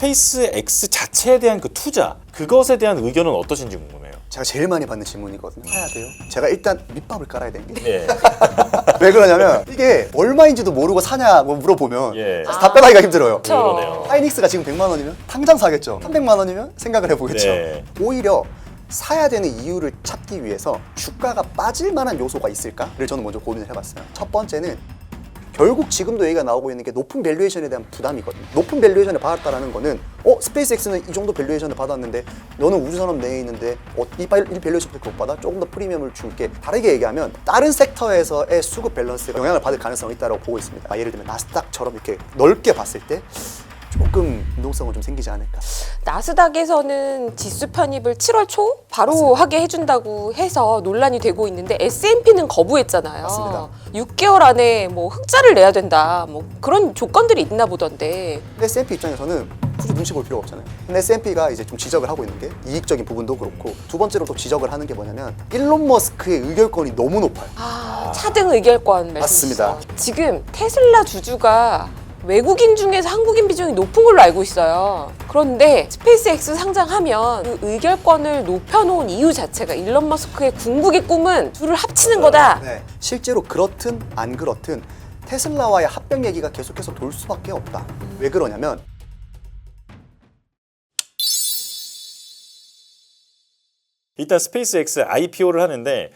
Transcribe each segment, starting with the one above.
스페이스 X 자체에 대한 그 투자, 그것에 대한 의견은 어떠신지 궁금해요. 제가 제일 많이 받는 질문이거든요. 사야 돼요? 제가 일단 밑밥을 깔아야 되는 게. 예. 왜 그러냐면 이게 얼마인지도 모르고 사냐고 물어보면 예. 답변하기가 힘들어요. 그러네요. 하이닉스가 지금 100만 원이면 당장 사겠죠. 300만 원이면 생각을 해보겠죠. 네. 오히려 사야 되는 이유를 찾기 위해서 주가가 빠질 만한 요소가 있을까를 저는 먼저 고민을 해봤어요. 첫 번째는 결국 지금도 얘기가 나오고 있는 게 높은 밸류에이션에 대한 부담이거든요. 높은 밸류에이션을 받았다는 거는 스페이스X는 이 정도 밸류에이션을 받았는데 너는 우주산업 내에 있는데 이 밸류에이션밖에 못 받아? 조금 더 프리미엄을 줄게. 다르게 얘기하면 다른 섹터에서의 수급 밸런스가 영향을 받을 가능성이 있다고 보고 있습니다. 예를 들면 나스닥처럼 이렇게 넓게 봤을 때 조금 운동성은 좀 생기지 않을까. 나스닥에서는 지수 편입을 7월 초 바로 하게 해준다고 해서 논란이 되고 있는데 S&P는 거부했잖아요. 맞습니다. 6개월 안에 뭐 흑자를 내야 된다, 뭐 그런 조건들이 있나 보던데. 근데 S&P 입장에서는 굳이 눈치 볼 필요가 없잖아요. 근데 S&P가 이제 좀 지적을 하고 있는 게 이익적인 부분도 그렇고 두 번째로 또 지적을 하는 게 뭐냐면 일론 머스크의 의결권이 너무 높아요. 차등 의결권 말씀이시죠? 맞습니다. 지금 테슬라 주주가 외국인 중에서 한국인 비중이 높은 걸로 알고 있어요. 그런데 스페이스X 상장하면 그 의결권을 높여놓은 이유 자체가 일론 머스크의 궁극의 꿈은 둘을 합치는 거다. 네. 실제로 그렇든 안 그렇든 테슬라와의 합병 얘기가 계속해서 돌 수밖에 없다. 왜 그러냐면 일단 스페이스X IPO를 하는데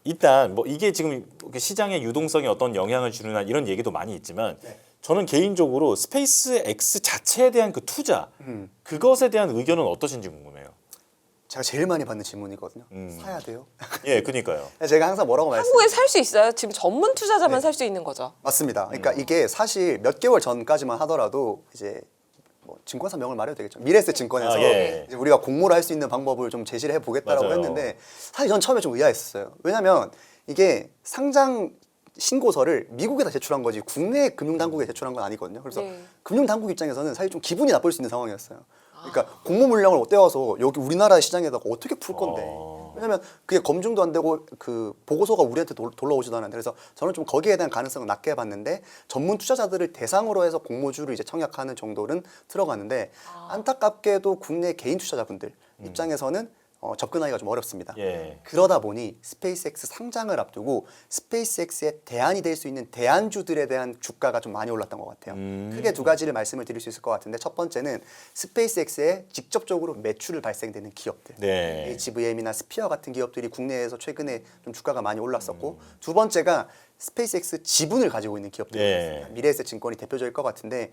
일단 뭐 이게 지금 시장의 유동성에 어떤 영향을 주느냐 이런 얘기도 많이 있지만 저는 개인적으로 스페이스X 자체에 대한 그 투자, 그것에 대한 의견은 어떠신지 궁금해요. 제가 제일 많이 받는 질문이거든요. 사야 돼요? 예, 그러니까요. 제가 항상 뭐라고 말씀드려요? 한국에 살 수 있어요? 지금 전문 투자자만 살 수 있는 거죠. 맞습니다. 그러니까 이게 사실 몇 개월 전까지만 하더라도 이제 뭐 증권사 명을 말해도 되겠죠. 미래에셋 증권에서 예. 이제 우리가 공모를 할 수 있는 방법을 좀 제시를 해보겠다라고 맞아요. 했는데 사실 전 처음에 좀 의아했었어요. 왜냐하면 이게 상장 신고서를 미국에다 제출한 거지 국내 금융당국에 제출한 건 아니거든요. 그래서 금융당국 입장에서는 사실 좀 기분이 나쁠 수 있는 상황이었어요. 그러니까 공모 물량을 떼어서 여기 우리나라 시장에다가 어떻게 풀 건데? 왜냐면 그게 검증도 안 되고 그 보고서가 우리한테 돌아오지도 않았는데 그래서 저는 좀 거기에 대한 가능성을 낮게 봤는데 전문 투자자들을 대상으로 해서 공모주를 이제 청약하는 정도는 들어가는데 안타깝게도 국내 개인 투자자분들 입장에서는 접근하기가 좀 어렵습니다. 예. 그러다 보니 스페이스X 상장을 앞두고 스페이스X의 대안이 될 수 있는 대안주들에 대한 주가가 좀 많이 올랐던 것 같아요. 크게 두 가지를 말씀을 드릴 수 있을 것 같은데 첫 번째는 스페이스X에 직접적으로 매출을 발생되는 기업들, 네. HVM이나 스피어 같은 기업들이 국내에서 최근에 좀 주가가 많이 올랐었고 두 번째가 스페이스X 지분을 가지고 있는 기업들입니다. 네. 미래에셋 증권이 대표적일 것 같은데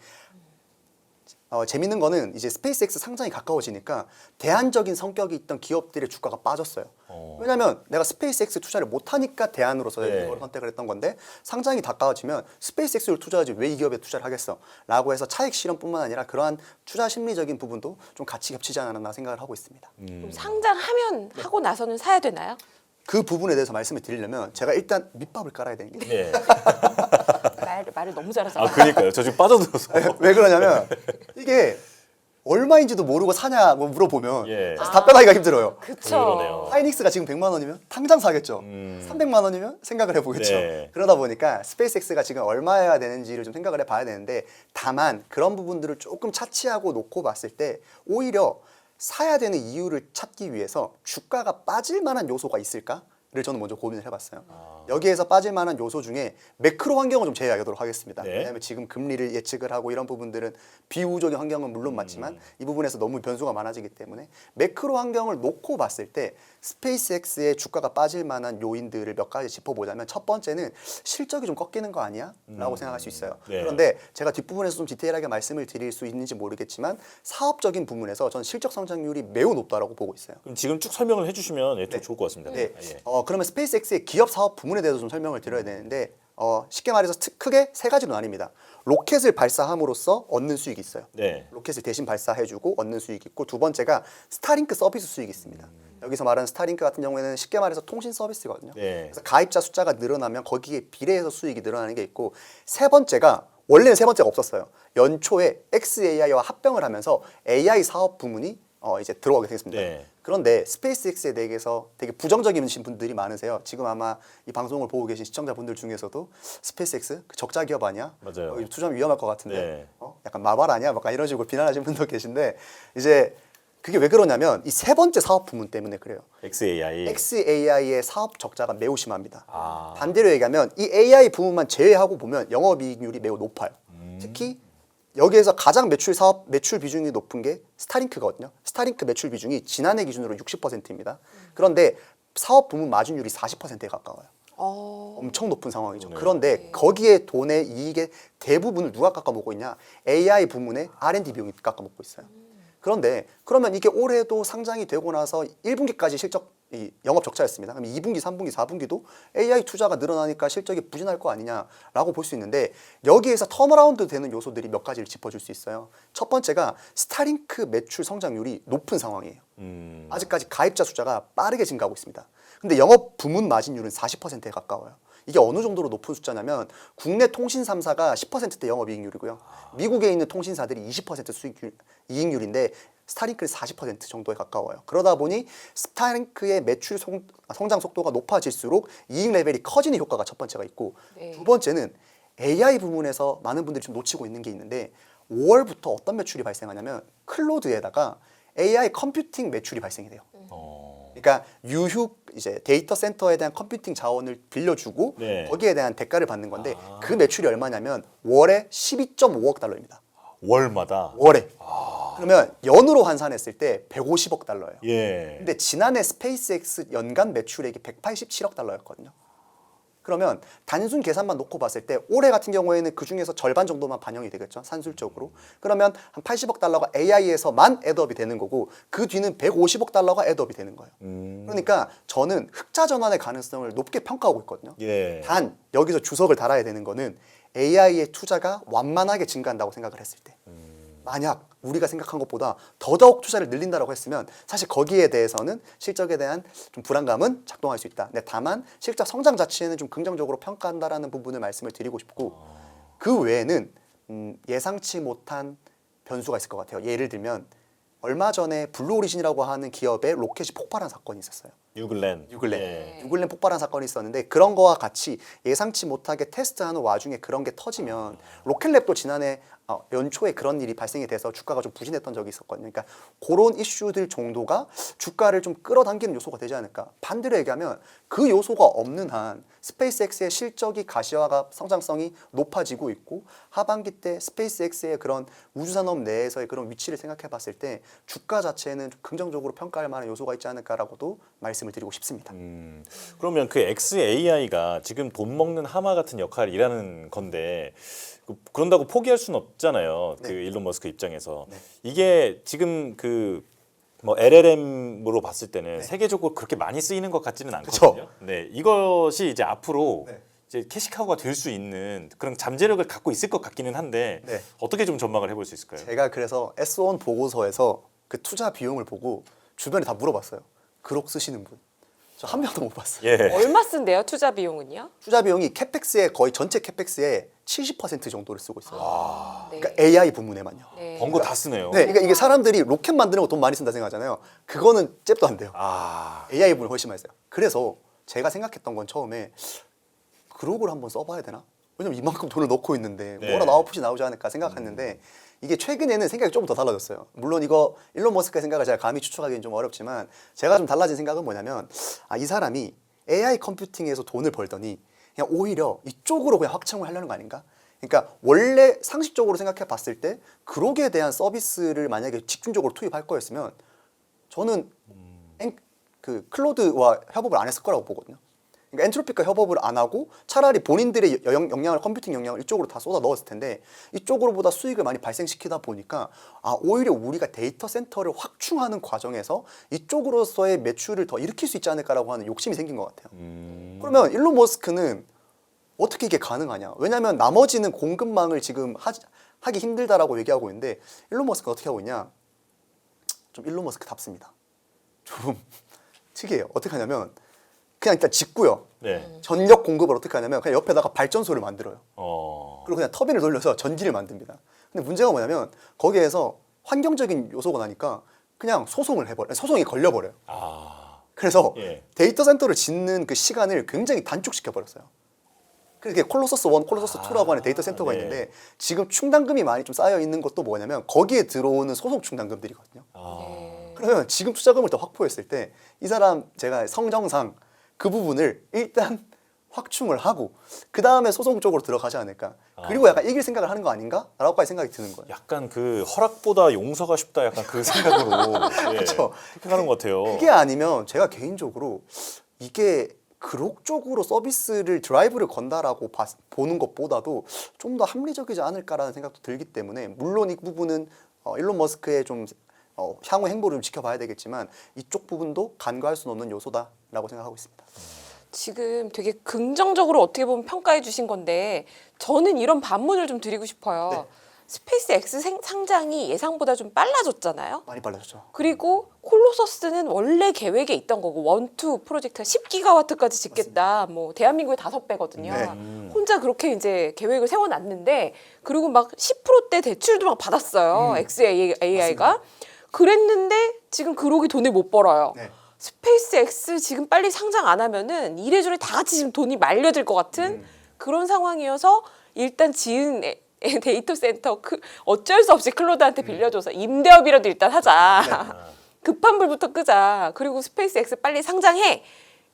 재밌는 거는 이제 스페이스X 상장이 가까워지니까 대안적인 성격이 있던 기업들의 주가가 빠졌어요. 왜냐면 내가 스페이스X 투자를 못하니까 대안으로서 네. 이걸 선택을 했던 건데 상장이 가까워지면 스페이스X를 투자하지 왜 이 기업에 투자를 하겠어? 라고 해서 차익 실현뿐만 아니라 그러한 투자 심리적인 부분도 좀 같이 겹치지 않았나 생각을 하고 있습니다. 그럼 상장하면 하고 나서는 사야 되나요? 그 부분에 대해서 말씀을 드리려면 제가 일단 밑밥을 깔아야 되는 게 예. 말을 너무 잘하잖아요. 그러니까요. 저 지금 빠져들어서. 왜 그러냐면 이게 얼마인지도 모르고 사냐고 물어보면 예. 답변하기가 힘들어요. 그러네요. 하이닉스가 지금 100만 원이면 당장 사겠죠. 300만 원이면 생각을 해보겠죠. 네. 그러다 보니까 스페이스X가 지금 얼마여야 되는지를 좀 생각을 해봐야 되는데 다만 그런 부분들을 조금 차치하고 놓고 봤을 때 오히려 사야 되는 이유를 찾기 위해서 주가가 빠질 만한 요소가 있을까를 저는 먼저 고민을 해봤어요. 여기에서 빠질 만한 요소 중에 매크로 환경을 좀 제외하도록 하겠습니다. 네. 왜냐하면 지금 금리를 예측을 하고 이런 부분들은 비우호적인 환경은 물론 맞지만 이 부분에서 너무 변수가 많아지기 때문에 매크로 환경을 놓고 봤을 때 스페이스X의 주가가 빠질 만한 요인들을 몇 가지 짚어보자면 첫 번째는 실적이 좀 꺾이는 거 아니야? 라고 생각할 수 있어요. 네. 그런데 제가 뒷부분에서 좀 디테일하게 말씀을 드릴 수 있는지 모르겠지만 사업적인 부분에서 저는 실적 성장률이 매우 높다라고 보고 있어요. 그럼 지금 쭉 설명을 해주시면 더 좋을 것 같습니다. 네. 예. 그러면 스페이스X의 기업 사업 부문에 대해서 좀 설명을 드려야 되는데 쉽게 말해서 크게 세 가지로 나뉩니다. 로켓을 발사함으로써 얻는 수익이 있어요. 네. 로켓을 대신 발사해주고 얻는 수익이 있고 두 번째가 스타링크 서비스 수익이 있습니다. 여기서 말하는 스타링크 같은 경우에는 쉽게 말해서 통신 서비스거든요. 네. 그래서 가입자 숫자가 늘어나면 거기에 비례해서 수익이 늘어나는 게 있고 세 번째가 원래는 세 번째가 없었어요. 연초에 XAI와 합병을 하면서 AI 사업 부문이 이제 들어가게 되겠습니다. 네. 그런데 스페이스X에 대해서 되게 부정적이신 분들이 많으세요. 지금 아마 이 방송을 보고 계신 시청자분들 중에서도 스페이스X 그 적자 기업 아니야? 맞아요. 투자하면 위험할 것 같은데 네. 약간 마발 아니야? 약간 이런 식으로 비난하시는 분도 계신데 이제 그게 왜 그러냐면 이 세 번째 사업 부문 때문에 그래요. XAI. XAI의 사업 적자가 매우 심합니다. 아. 반대로 얘기하면 이 AI 부문만 제외하고 보면 영업이익률이 매우 높아요. 특히 여기에서 가장 매출 비중이 높은 게 스타링크거든요. 스타링크 매출 비중이 지난해 기준으로 60%입니다. 그런데 사업 부문 마진율이 40%에 가까워요. 엄청 높은 상황이죠. 네. 그런데 거기에 돈의 이익의 대부분을 누가 깎아먹고 있냐? AI 부문의 R&D 비용이 깎아먹고 있어요. 그런데 그러면 이게 올해도 상장이 되고 나서 1분기까지 이 영업 적자였습니다. 그럼 2분기, 3분기, 4분기도 AI 투자가 늘어나니까 실적이 부진할 거 아니냐라고 볼 수 있는데 여기에서 턴어라운드 되는 요소들이 몇 가지를 짚어줄 수 있어요. 첫 번째가 스타링크 매출 성장률이 높은 상황이에요. 아직까지 가입자 숫자가 빠르게 증가하고 있습니다. 근데 영업 부문 마진율은 40%에 가까워요. 이게 어느 정도로 높은 숫자냐면 국내 통신 3사가 10%대 영업이익률이고요. 미국에 있는 통신사들이 20% 이익률인데 스타링크는 40% 정도에 가까워요. 그러다 보니 스타링크의 매출 성장 속도가 높아질수록 이익 레벨이 커지는 효과가 첫 번째가 있고 네. 두 번째는 AI 부문에서 많은 분들이 좀 놓치고 있는 게 있는데 5월부터 어떤 매출이 발생하냐면 클로드에다가 AI 컴퓨팅 매출이 발생이 돼요. 그러니까 유휴 이제 데이터 센터에 대한 컴퓨팅 자원을 빌려주고 네. 거기에 대한 대가를 받는 건데 그 매출이 얼마냐면 월에 12.5억 달러입니다. 월마다. 월에. 그러면 연으로 환산했을 때 150억 달러예요. 예. 근데 지난해 스페이스X 연간 매출액이 187억 달러였거든요. 그러면 단순 계산만 놓고 봤을 때 올해 같은 경우에는 그 중에서 절반 정도만 반영이 되겠죠. 산술적으로. 그러면 한 80억 달러가 AI에서만 애드업이 되는 거고 그 뒤는 150억 달러가 애드업이 되는 거예요. 그러니까 저는 흑자 전환의 가능성을 높게 평가하고 있거든요. 예. 단 여기서 주석을 달아야 되는 거는 AI의 투자가 완만하게 증가한다고 생각을 했을 때 만약 우리가 생각한 것보다 더더욱 투자를 늘린다고 했으면 사실 거기에 대해서는 실적에 대한 좀 불안감은 작동할 수 있다. 근데 다만 실적 성장 자체는 좀 긍정적으로 평가한다라는 부분을 말씀을 드리고 싶고 그 외에는 예상치 못한 변수가 있을 것 같아요. 예를 들면 얼마 전에 블루오리진이라고 하는 기업의 로켓이 폭발한 사건이 있었어요. 뉴글랜. 뉴글랜. 예. 뉴글랜 폭발한 사건이 있었는데 그런 거와 같이 예상치 못하게 테스트하는 와중에 그런 게 터지면 로켓랩도 지난해 연초에 그런 일이 발생이 돼서 주가가 좀 부진했던 적이 있었거든요. 그러니까 그런 이슈들 정도가 주가를 좀 끌어당기는 요소가 되지 않을까. 반대로 얘기하면 그 요소가 없는 한 스페이스X의 실적이 가시화가 성장성이 높아지고 있고 하반기 때 스페이스X의 그런 우주산업 내에서의 그런 위치를 생각해 봤을 때 주가 자체는 좀 긍정적으로 평가할 만한 요소가 있지 않을까라고도 말씀을 드리고 싶습니다. 그러면 그 XAI가 지금 돈 먹는 하마 같은 역할을 일하는 건데 그런다고 포기할 수는 없잖아요. 네. 그 일론 머스크 입장에서 네. 이게 지금 그 뭐 LLM으로 봤을 때는 네. 세계적으로 그렇게 많이 쓰이는 것 같지는 않거든요. 그쵸. 네, 이것이 이제 앞으로 네. 이제 캐시카우가 될 수 있는 그런 잠재력을 갖고 있을 것 같기는 한데 네. 어떻게 좀 전망을 해볼 수 있을까요? 제가 그래서 S1 보고서에서 그 투자 비용을 보고 주변에 다 물어봤어요. 그록 쓰시는 분. 저 한 명도 못 봤어요. 예. 얼마 쓴대요? 투자 비용은요? 투자 비용이 캐펙스의 거의 전체 캐펙스의 70% 정도를 쓰고 있어요. 네. 그러니까 AI 부문에만요. 네. 번 거 다 쓰네요. 네, 그러니까 이게 사람들이 로켓 만드는 거 돈 많이 쓴다 생각하잖아요. 그거는 잽도 안 돼요. 아, AI 부분이 훨씬 많이 써요. 그래서 제가 생각했던 건 처음에 그록을 한번 써봐야 되나? 왜냐면 이만큼 돈을 넣고 있는데 네. 뭐라 아웃풋이 나오지 않을까 생각했는데 이게 최근에는 생각이 조금 더 달라졌어요. 물론 이거 일론 머스크의 생각을 제가 감히 추측하기는 좀 어렵지만 제가 좀 달라진 생각은 뭐냐면 이 사람이 AI 컴퓨팅에서 돈을 벌더니 그냥 오히려 이쪽으로 그냥 확장을 하려는 거 아닌가? 그러니까 원래 상식적으로 생각해 봤을 때 그록에 대한 서비스를 만약에 집중적으로 투입할 거였으면 저는 그 클로드와 협업을 안 했을 거라고 보거든요. 그러니까 엔트로피과 협업을 안 하고 차라리 본인들의 역량을 컴퓨팅 역량을 이쪽으로 다 쏟아 넣었을 텐데 이쪽으로보다 수익을 많이 발생시키다 보니까 오히려 우리가 데이터 센터를 확충하는 과정에서 이쪽으로서의 매출을 더 일으킬 수 있지 않을까라고 하는 욕심이 생긴 것 같아요. 그러면 일론 머스크는 어떻게 이게 가능하냐? 왜냐하면 나머지는 공급망을 지금 하기 힘들다라고 얘기하고 있는데 일론 머스크는 어떻게 하고 있냐? 좀 일론 머스크답습니다. 좀 특이해요. 어떻게 하냐면 그냥 일단 짓고요. 네. 전력 공급을 어떻게 하냐면 그냥 옆에다가 발전소를 만들어요. 그리고 그냥 터빈을 돌려서 전기를 만듭니다. 근데 문제가 뭐냐면 거기에서 환경적인 요소가 나니까 그냥 소송이 걸려버려요. 아, 그래서 예. 데이터 센터를 짓는 그 시간을 굉장히 단축시켜 버렸어요. 그게 콜로서스 1, 콜로서스 2라고 하는 데이터 센터가 네. 있는데 지금 충당금이 많이 좀 쌓여 있는 것도 뭐냐면 거기에 들어오는 소송 충당금들이거든요. 그러면 지금 투자금을 더 확보했을 때 이 사람 제가 성정상 그 부분을 일단 확충을 하고 그 다음에 소송 쪽으로 들어가지 않을까. 그리고 약간 이길 생각을 하는 거 아닌가라고까지 생각이 드는 거예요. 약간 그 허락보다 용서가 쉽다 약간 그 생각으로 예, 그쵸. 그렇게 가는 것 같아요. 그게 아니면 제가 개인적으로 이게 그룹적으로 서비스를 드라이브를 건다라고 보는 것보다도 좀 더 합리적이지 않을까라는 생각도 들기 때문에 물론 이 부분은 일론 머스크의 좀 향후 행보를 좀 지켜봐야 되겠지만 이쪽 부분도 간과할 수는 없는 요소다라고 생각하고 있습니다. 지금 되게 긍정적으로 어떻게 보면 평가해 주신 건데 저는 이런 반문을 좀 드리고 싶어요. 네. 스페이스 X 상장이 예상보다 좀 빨라졌잖아요. 많이 빨라졌죠. 그리고 콜로서스는 원래 계획에 있던 거고 1, 2 프로젝트가 10기가와트까지 짓겠다. 뭐 대한민국의 5배거든요. 네. 혼자 그렇게 이제 계획을 세워놨는데 그리고 막 10%대 대출도 막 받았어요. XAI가. 그랬는데 지금 그러기 돈을 못 벌어요. 네. 스페이스 X 지금 빨리 상장 안 하면은 이래저래 다 같이 지금 돈이 말려들 것 같은 그런 상황이어서 일단 지은 데이터 센터 어쩔 수 없이 클로드한테 빌려줘서 임대업이라도 일단 하자. 급한 불부터 끄자. 그리고 스페이스 X 빨리 상장해.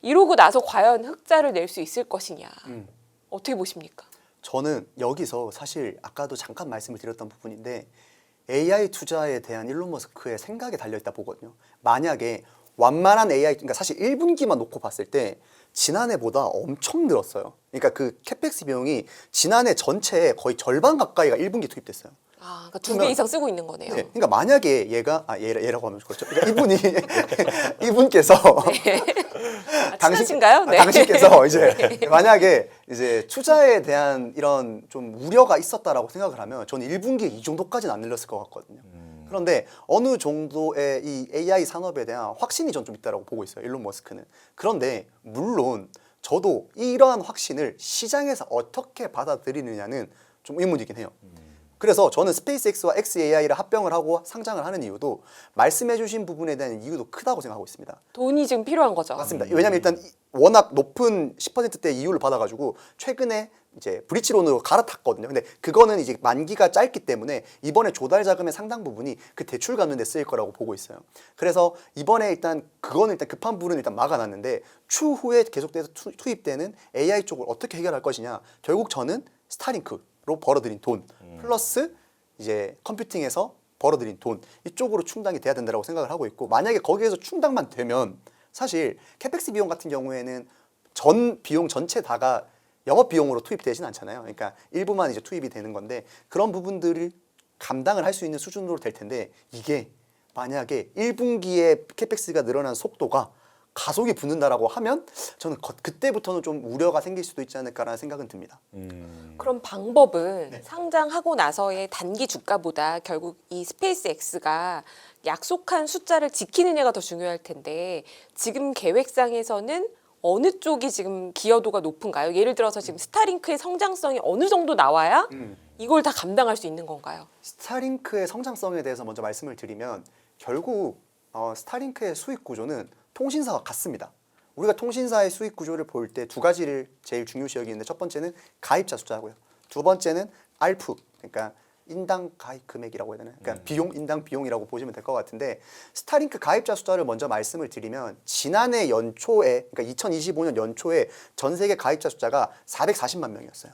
이러고 나서 과연 흑자를 낼 수 있을 것이냐. 어떻게 보십니까? 저는 여기서 사실 아까도 잠깐 말씀을 드렸던 부분인데 AI 투자에 대한 일론 머스크의 생각에 달려있다 보거든요. 만약에 완만한 AI, 그러니까 사실 1분기만 놓고 봤을 때 지난해보다 엄청 늘었어요. 그러니까 그 캐펙스 비용이 지난해 전체의 거의 절반 가까이가 1분기 투입됐어요. 아, 그러니까 2배 이상 쓰고 있는 거네요. 네, 그러니까 만약에 얘라고 하면 그렇죠. 그러니까 이분께서 친하신가요? 네. 당신께서 이제 만약에 이제 투자에 대한 이런 좀 우려가 있었다라고 생각을 하면 저는 1분기에 이 정도까지는 안 늘렸을 것 같거든요. 그런데 어느 정도의 이 AI 산업에 대한 확신이 전 좀 있다라고 보고 있어요. 일론 머스크는. 그런데 물론 저도 이러한 확신을 시장에서 어떻게 받아들이느냐는 좀 의문이긴 해요. 그래서 저는 스페이스X와 XAI를 합병을 하고 상장을 하는 이유도 말씀해주신 부분에 대한 이유도 크다고 생각하고 있습니다. 돈이 지금 필요한 거죠. 맞습니다. 왜냐하면 일단 워낙 높은 10%대 이율을 받아가지고 최근에 이제 브릿지론으로 갈아탔거든요. 근데 그거는 이제 만기가 짧기 때문에 이번에 조달 자금의 상당 부분이 그 대출 갚는 데 쓰일 거라고 보고 있어요. 그래서 이번에 일단 그거는 일단 급한 불은 일단 막아놨는데 추후에 계속돼서 투입되는 AI 쪽을 어떻게 해결할 것이냐. 결국 저는 스타링크로 벌어들인 돈 플러스 이제 컴퓨팅에서 벌어들인 돈 이쪽으로 충당이 돼야 된다고 생각을 하고 있고 만약에 거기에서 충당만 되면 사실 캐펙스 비용 같은 경우에는 전 비용 전체 다가 영업 비용으로 투입되진 않잖아요. 그러니까 일부만 이제 투입이 되는 건데 그런 부분들을 감당을 할 수 있는 수준으로 될 텐데 이게 만약에 1분기에 캐펙스가 늘어난 속도가 가속이 붙는다라고 하면 저는 그때부터는 좀 우려가 생길 수도 있지 않을까라는 생각은 듭니다. 그럼 방법은 네. 상장하고 나서의 단기 주가보다 결국 이 스페이스 X가 약속한 숫자를 지키느냐가 더 중요할 텐데 지금 계획상에서는 어느 쪽이 지금 기여도가 높은가요? 예를 들어서 지금 스타링크의 성장성이 어느 정도 나와야 이걸 다 감당할 수 있는 건가요? 스타링크의 성장성에 대해서 먼저 말씀을 드리면 결국 스타링크의 수익 구조는 통신사와 같습니다. 우리가 통신사의 수익 구조를 볼 때 두 가지를 제일 중요시 여기는데 첫 번째는 가입자 숫자고요. 두 번째는 ARPU, 그러니까 인당 가입 금액이라고 해야 되나요? 그러니까 비용, 인당 비용이라고 보시면 될 것 같은데 스타링크 가입자 숫자를 먼저 말씀을 드리면 지난해 연초에, 그러니까 2025년 연초에 전 세계 가입자 숫자가 440만 명이었어요.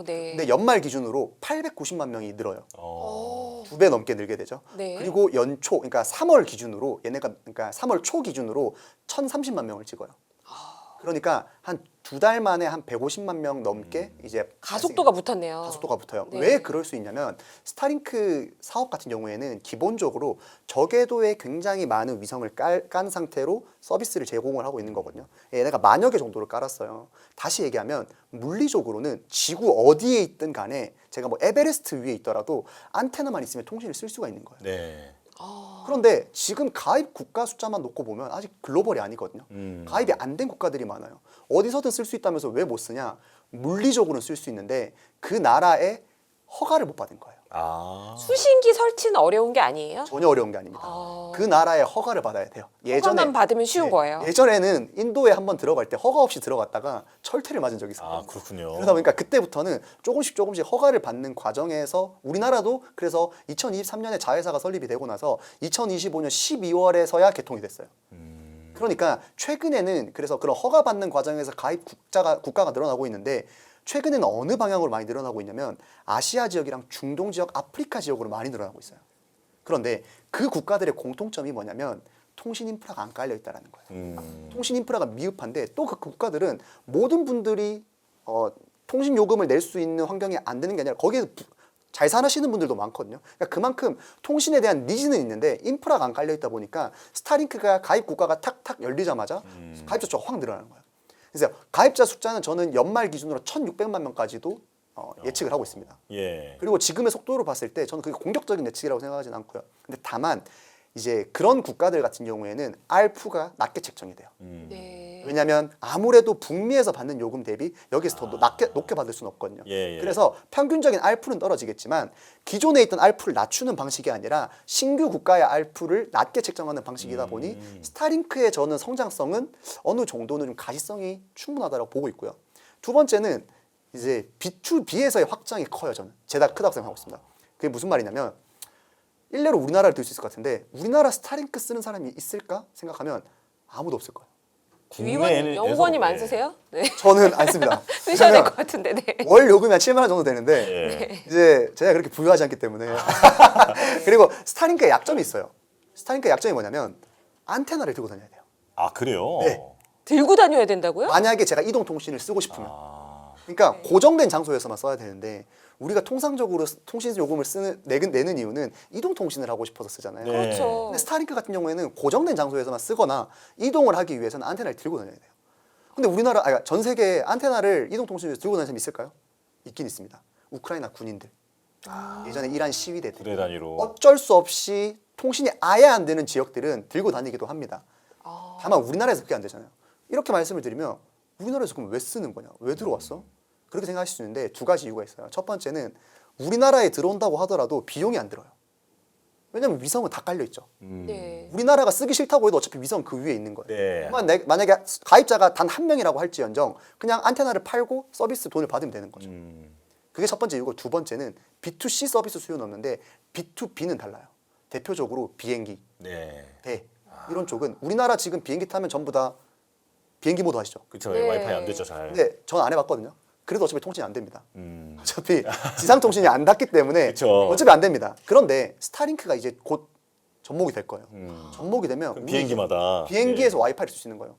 네. 근데 연말 기준으로 890만 명이 늘어요. 어, 2배 넘게 늘게 되죠. 네. 그리고 연초, 그러니까 3월 기준으로 얘네가 그러니까 3월 초 기준으로 1,030만 명을 찍어요. 그러니까 한 2달 만에 한 150만 명 넘게 이제 가속도가 붙었네요. 가속도가 붙어요. 네. 왜 그럴 수 있냐면 스타링크 사업 같은 경우에는 기본적으로 저궤도에 굉장히 많은 위성을 깐 상태로 서비스를 제공을 하고 있는 거거든요. 얘네가 만여 개 정도를 깔았어요. 다시 얘기하면 물리적으로는 지구 어디에 있든 간에 제가 뭐 에베레스트 위에 있더라도 안테나만 있으면 통신을 쓸 수가 있는 거예요. 네. 그런데 지금 가입 국가 숫자만 놓고 보면 아직 글로벌이 아니거든요. 가입이 안 된 국가들이 많아요. 어디서든 쓸 수 있다면서 왜 못 쓰냐? 물리적으로는 쓸 수 있는데 그 나라의 허가를 못 받은 거예요. 아. 수신기 설치는 어려운 게 아니에요? 전혀 어려운 게 아닙니다. 아. 그 나라의 허가를 받아야 돼요. 허가만 받으면 쉬운 거예요. 예전에는 인도에 한번 들어갈 때 허가 없이 들어갔다가 철퇴를 맞은 적이 있어요. 아, 그렇군요. 그러다 보니까 그때부터는 조금씩 허가를 받는 과정에서 우리나라도 그래서 2023년에 자회사가 설립이 되고 나서 2025년 12월에서야 개통이 됐어요. 그러니까 최근에는 그래서 그런 허가 받는 과정에서 가입 국가가 늘어나고 있는데 최근에는 어느 방향으로 많이 늘어나고 있냐면 아시아 지역이랑 중동 지역, 아프리카 지역으로 많이 늘어나고 있어요. 그런데 그 국가들의 공통점이 뭐냐면 통신 인프라가 안 깔려 있다라는 거예요. 통신 인프라가 미흡한데 또 그 국가들은 모든 분들이 통신 요금을 낼 수 있는 환경이 안 되는 게 아니라 거기에 잘 사시는 분들도 많거든요. 그러니까 그만큼 통신에 대한 니즈는 있는데 인프라가 안 깔려 있다 보니까 스타링크가 가입 국가가 탁탁 열리자마자 가입자 수가 확 늘어나는 거예요. 그래서 가입자 숫자는 저는 연말 기준으로 1,600만 명까지도 예측을 하고 있습니다. 예. 그리고 지금의 속도로 봤을 때 저는 그게 공격적인 예측이라고 생각하지는 않고요. 근데 다만 이제 그런 국가들 같은 경우에는 ARPU가 낮게 책정이 돼요. 네. 왜냐하면 아무래도 북미에서 받는 요금 대비 여기서 더 높게 받을 수는 없거든요. 예. 그래서 평균적인 ARPU는 떨어지겠지만 기존에 있던 ARPU를 낮추는 방식이 아니라 신규 국가의 ARPU를 낮게 책정하는 방식이다 보니 스타링크의 저는 성장성은 어느 정도는 좀 가시성이 충분하다고 보고 있고요. 두 번째는 이제 B2B에서의 확장이 커요. 저는 제가 크다고 생각하고 있습니다. 그게 무슨 말이냐면 일례로 우리나라를 들 수 있을 것 같은데 우리나라 스타링크 쓰는 사람이 있을까 생각하면 아무도 없을 거예요. 위원 연구원님 안 쓰세요? 네. 저는 안 씁니다. 쓰셔야 될 것 같은데. 네. 월 요금이 한 7만 원 정도 되는데 예. 이제 제가 그렇게 부유하지 않기 때문에 그리고 스타링크의 약점이 있어요. 스타링크의 약점이 뭐냐면 안테나를 들고 다녀야 돼요. 아, 그래요? 네. 들고 다녀야 된다고요? 만약에 제가 이동 통신을 쓰고 싶으면 아. 그러니까 고정된 장소에서만 써야 되는데 우리가 통상적으로 통신 요금을 내는 이유는 이동 통신을 하고 싶어서 쓰잖아요. 네. 그렇죠. 근데 스타링크 같은 경우에는 고정된 장소에서만 쓰거나 이동을 하기 위해서는 안테나를 들고 다녀야 돼요. 근데 전 세계에 안테나를 이동 통신에서 들고 다니는 사람이 있을까요? 있긴 있습니다. 우크라이나 군인들. 예전에 이란 시위대들. 부대 단위로. 어쩔 수 없이 통신이 아예 안 되는 지역들은 들고 다니기도 합니다. 다만 우리나라에서 그게 안 되잖아요. 이렇게 말씀을 드리면 우리나라에서 그럼 왜 쓰는 거냐? 왜 들어왔어? 그렇게 생각하실 수 있는데 두 가지 이유가 있어요. 첫 번째는 우리나라에 들어온다고 하더라도 비용이 안 들어요. 왜냐면 위성은 다 깔려 있죠. 네. 우리나라가 쓰기 싫다고 해도 어차피 위성 그 위에 있는 거예요. 네. 만약에 가입자가 단 한 명이라고 할지언정 그냥 안테나를 팔고 서비스 돈을 받으면 되는 거죠. 그게 첫 번째 이유고 두 번째는 B2C 서비스 수요는 없는데 B2B는 달라요. 대표적으로 비행기, 네. 배 이런 쪽은 우리나라 지금 비행기 타면 전부 다 비행기 모드 하시죠. 그렇죠. 네. 와이파이 안 되죠, 잘. 근데 전 안 해봤거든요. 그래도 어차피 통신이 안 됩니다. 어차피 지상 통신이 안 닿기 때문에 그쵸. 어차피 안 됩니다. 그런데 스타링크가 이제 곧 접목이 될 거예요. 접목이 되면 그럼 우리 비행기마다. 비행기에서 와이파이를 쓸 수 있는 거예요.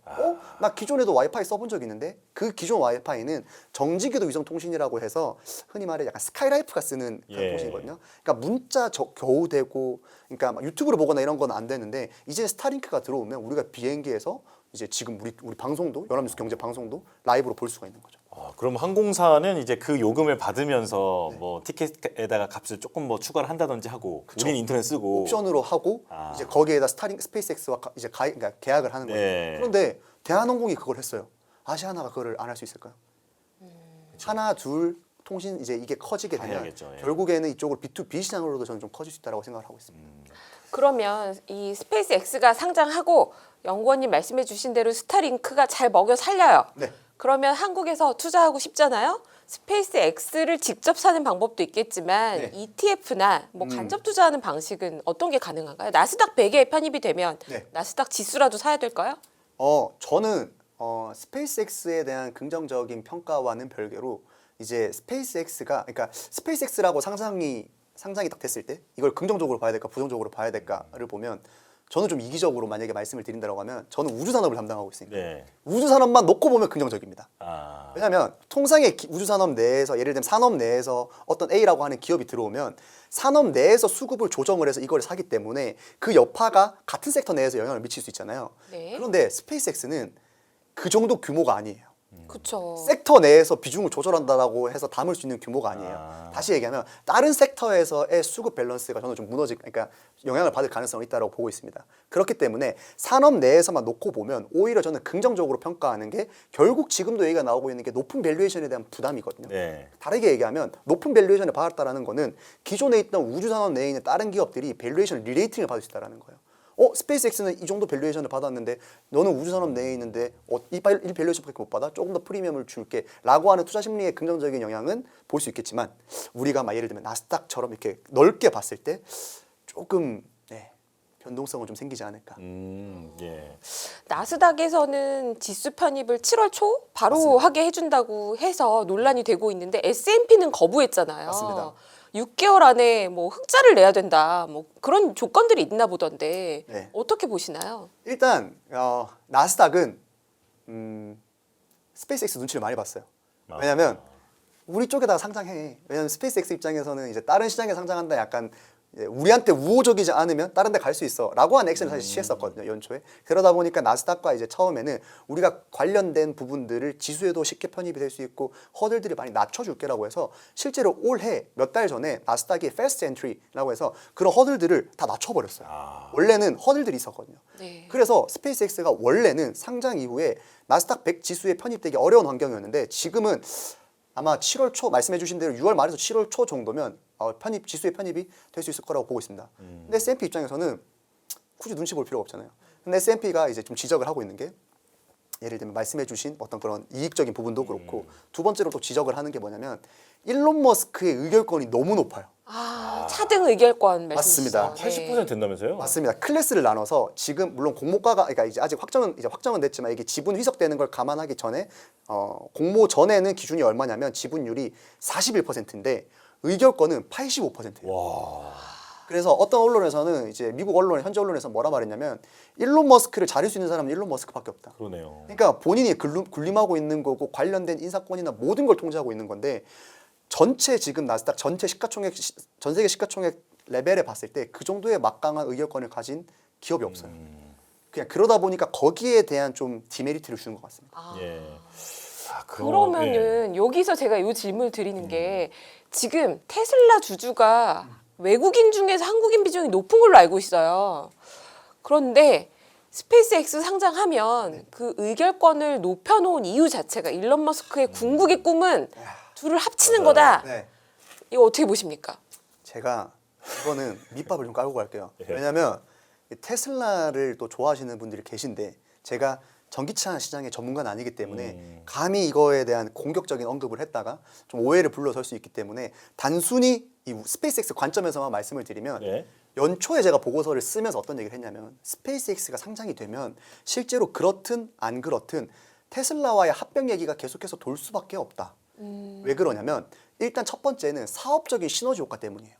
나 기존에도 와이파이 써본 적이 있는데 그 기존 와이파이는 정지궤도 위성 통신이라고 해서 흔히 말해 약간 스카이라이프가 쓰는 그런 예. 통신이거든요. 그러니까 문자 겨우 되고, 그러니까 막 유튜브를 보거나 이런 건 안 되는데 이제 스타링크가 들어오면 우리가 비행기에서 이제 지금 우리 방송도 연합뉴스 경제 방송도 라이브로 볼 수가 있는 거죠. 아, 그럼 항공사는 이제 그 요금을 받으면서 네. 뭐 티켓에다가 값을 조금 뭐 추가를 한다든지 하고 우리는 인터넷 쓰고 옵션으로 하고 아. 이제 거기에다 스페이스X와 그러니까 계약을 하는 거예요. 네. 그런데 대한항공이 그걸 했어요. 아시아나가 그걸 안 할 수 있을까요? 하나, 둘 통신 이제 이게 커지게 다 되면 해야겠죠, 예. 결국에는 이쪽으로 B2B 시장으로도 저는 좀 커질 수 있다고 생각을 하고 있습니다. 그러면 이 스페이스 X가 상장하고 연구원님 말씀해 주신 대로 스타링크가 잘 먹여 살려요. 네. 그러면 한국에서 투자하고 싶잖아요. 스페이스 X를 직접 사는 방법도 있겠지만 네. ETF나 뭐 간접 투자하는 방식은 어떤 게 가능한가요? 나스닥 100에 편입이 되면 네. 나스닥 지수라도 사야 될까요? 저는 스페이스X에 대한 긍정적인 평가와는 별개로 이제 스페이스X가 그러니까 스페이스X라고 상장이 딱 됐을 때 이걸 긍정적으로 봐야 될까 부정적으로 봐야 될까를 보면 저는 좀 이기적으로 만약에 말씀을 드린다고 하면 저는 우주 산업을 담당하고 있으니까 네. 우주 산업만 놓고 보면 긍정적입니다. 아. 왜냐하면 통상의 우주 산업 내에서 예를 들면 산업 내에서 어떤 A라고 하는 기업이 들어오면 산업 내에서 수급을 조정을 해서 이걸 사기 때문에 그 여파가 같은 섹터 내에서 영향을 미칠 수 있잖아요. 네. 그런데 스페이스X는 그 정도 규모가 아니에요. 그쵸. 섹터 내에서 비중을 조절한다라고 해서 담을 수 있는 규모가 아니에요. 다시 얘기하면 다른 섹터에서의 수급 밸런스가 저는 좀 그러니까 영향을 받을 가능성이 있다고 보고 있습니다. 그렇기 때문에 산업 내에서만 놓고 보면 오히려 저는 긍정적으로 평가하는 게 결국 지금도 얘기가 나오고 있는 게 높은 밸류에이션에 대한 부담이거든요. 네. 다르게 얘기하면 높은 밸류에이션을 받았다라는 거는 기존에 있던 우주 산업 내에 있는 다른 기업들이 밸류에이션 리레이팅을 받을 수 있다라는 거예요. 스페이스X는 이 정도 밸류에이션을 받았는데 너는 우주산업 내에 있는데 이 밸류에이션밖에 못 받아? 조금 더 프리미엄을 줄게 라고 하는 투자 심리의 긍정적인 영향은 볼 수 있겠지만 우리가 막 예를 들면 나스닥처럼 이렇게 넓게 봤을 때 조금 변동성은 좀 생기지 않을까. 예. 나스닥에서는 지수 편입을 7월 초 바로 맞습니다. 하게 해준다고 해서 논란이 되고 있는데 S&P는 거부했잖아요. 맞습니다. 6개월 안에 뭐 흑자를 내야 된다. 뭐 그런 조건들이 있나 보던데 네. 어떻게 보시나요? 일단 나스닥은 스페이스X 눈치를 많이 봤어요. 왜냐하면 우리 쪽에다가 상장해. 왜냐하면 스페이스X 입장에서는 이제 다른 시장에 상장한다 약간 우리한테 우호적이지 않으면 다른 데 갈 수 있어 라고 하는 액션을 사실 취했었거든요, 연초에. 그러다 보니까 나스닥과 이제 처음에는 우리가 관련된 부분들을 지수에도 쉽게 편입이 될 수 있고 허들들이 많이 낮춰줄게라고 해서 실제로 올해 몇 달 전에 나스닥이 패스트 엔트리라고 해서 그런 허들들을 다 낮춰버렸어요. 원래는 허들들이 있었거든요. 네. 그래서 스페이스X가 원래는 상장 이후에 나스닥 100 지수에 편입되기 어려운 환경이었는데 지금은 아마 7월 초 말씀해 주신 대로 6월 말에서 7월 초 정도면 지수의 편입이 될 수 있을 거라고 보고 있습니다. 근데 S&P 입장에서는 굳이 눈치 볼 필요가 없잖아요. 근데 S&P가 이제 좀 지적을 하고 있는 게 예를 들면 말씀해 주신 어떤 그런 이익적인 부분도 그렇고 두 번째로 또 지적을 하는 게 뭐냐면 일론 머스크의 의결권이 너무 높아요. 차등 의결권 말씀이시죠? 맞습니다. 80% 된다면서요? 맞습니다. 클래스를 나눠서 지금 물론 공모가가 그러니까 이제 아직 확정은 됐지만 이게 지분 희석되는 걸 감안하기 전에 공모 전에는 기준이 얼마냐면 지분율이 41%인데 의결권은 85%예요. 와. 그래서 어떤 언론에서는 이제 미국 언론 현지 언론에서 뭐라 말했냐면 일론 머스크를 자를 수 있는 사람은 일론 머스크밖에 없다. 그러네요. 그러니까 본인이 군림하고 있는 거고 관련된 인사권이나 모든 걸 통제하고 있는 건데 전체 지금 나스닥 전체 시가총액 전 세계 시가총액 레벨에 봤을 때 그 정도의 막강한 의결권을 가진 기업이 없어요. 그냥 그러다 보니까 거기에 대한 좀 디메리트를 주는 것 같습니다. 예. 그러면은 여기서 제가 이 질문을 드리는 게 지금 테슬라 주주가 외국인 중에서 한국인 비중이 높은 걸로 알고 있어요. 그런데 스페이스X 상장하면 그 의결권을 높여놓은 이유 자체가 일론 머스크의 궁극의 꿈은 둘을 합치는 거다. 네. 이거 어떻게 보십니까? 제가 이거는 밑밥을 좀 깔고 갈게요. 예. 왜냐하면 테슬라를 또 좋아하시는 분들이 계신데 제가 전기차 시장의 전문가는 아니기 때문에 감히 이거에 대한 공격적인 언급을 했다가 좀 오해를 불러설 수 있기 때문에 단순히 이 스페이스X 관점에서만 말씀을 드리면 네. 연초에 제가 보고서를 쓰면서 어떤 얘기를 했냐면 스페이스X가 상장이 되면 실제로 그렇든 안 그렇든 테슬라와의 합병 얘기가 계속해서 돌 수밖에 없다. 왜 그러냐면 일단 첫 번째는 사업적인 시너지 효과 때문이에요.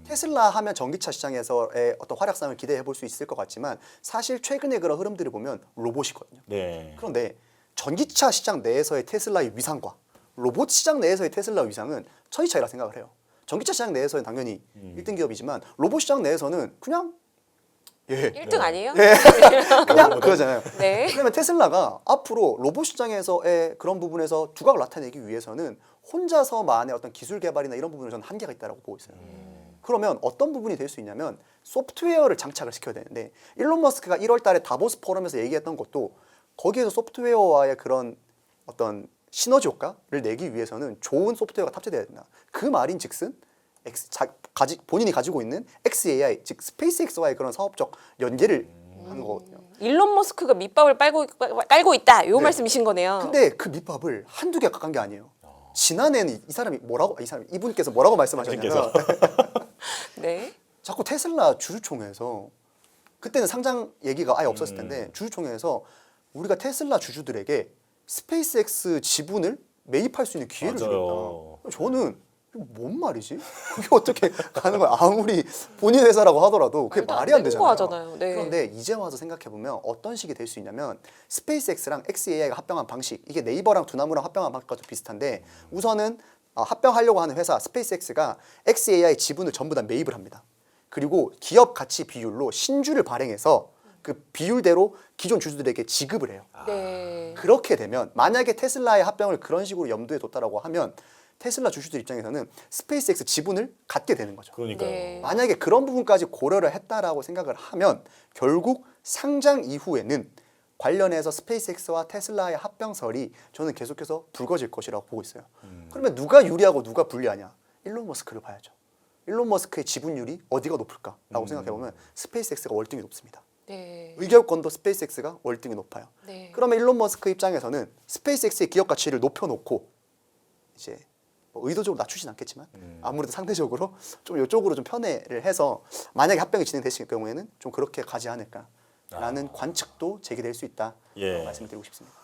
테슬라 하면 전기차 시장에서의 어떤 활약상을 기대해 볼 수 있을 것 같지만 사실 최근에 그런 흐름들을 보면 로봇이거든요. 네. 그런데 전기차 시장 내에서의 테슬라의 위상과 로봇 시장 내에서의 테슬라 위상은 천지 차이라 생각을 해요. 전기차 시장 내에서는 당연히 1등 기업이지만 로봇 시장 내에서는 그냥 1등 아니에요? 그냥 그러잖아요. 네. 그러면 테슬라가 앞으로 로봇 시장에서의 그런 부분에서 두각을 나타내기 위해서는 혼자서만의 어떤 기술 개발이나 이런 부분에 저는 한계가 있다고 보고 있어요. 그러면 어떤 부분이 될 수 있냐면 소프트웨어를 장착을 시켜야 되는데 일론 머스크가 1월 달에 다보스 포럼에서 얘기했던 것도 거기에서 소프트웨어와의 그런 어떤 시너지 효과를 내기 위해서는 좋은 소프트웨어가 탑재돼야 된다. 그 말인즉슨 본인이 가지고 있는 XAI 즉 스페이스X와의 그런 사업적 연계를 하는 거거든요. 일론 머스크가 밑밥을 깔고 있다. 이 네. 말씀이신 거네요. 근데 그 밑밥을 한두 개 깎은 게 아니에요. 지난해는 이분께서 뭐라고 말씀하셨냐면 네. 자꾸 테슬라 주주총회에서 그때는 상장 얘기가 아예 없었을 텐데 주주총회에서 우리가 테슬라 주주들에게 스페이스X 지분을 매입할 수 있는 기회를 맞아요. 주겠다. 저는 이거 뭔 말이지? 그게 어떻게 가는 거야? 아무리 본인 회사라고 하더라도 그게 말도 안 말이 안 되는 되잖아요. 거 하잖아요. 네. 그런데 이제 와서 생각해 보면 어떤 식이 될 수 있냐면 스페이스X랑 XAI가 합병한 방식 이게 네이버랑 두나무랑 합병한 방식과 좀 비슷한데 우선은 합병하려고 하는 회사 스페이스X가 XAI 지분을 전부 다 매입을 합니다. 그리고 기업 가치 비율로 신주를 발행해서 그 비율대로 기존 주주들에게 지급을 해요. 네. 그렇게 되면 만약에 테슬라의 합병을 그런 식으로 염두에 뒀다라고 하면 테슬라 주주들 입장에서는 스페이스X 지분을 갖게 되는 거죠. 그러니까요. 네. 만약에 그런 부분까지 고려를 했다라고 생각을 하면 결국 상장 이후에는 관련해서 스페이스X와 테슬라의 합병설이 저는 계속해서 불거질 것이라고 보고 있어요. 그러면 누가 유리하고 누가 불리하냐? 일론 머스크를 봐야죠. 일론 머스크의 지분율이 어디가 높을까라고 생각해 보면 스페이스X가 월등히 높습니다. 네. 의결권도 스페이스X가 월등히 높아요. 네. 그러면 일론 머스크 입장에서는 스페이스X의 기업 가치를 높여놓고 이제 뭐 의도적으로 낮추진 않겠지만 아무래도 상대적으로 좀 이쪽으로 좀 편애를 해서 만약에 합병이 진행됐을 경우에는 좀 그렇게 가지 않을까라는 관측도 제기될 수 있다. 예. 말씀을 드리고 싶습니다.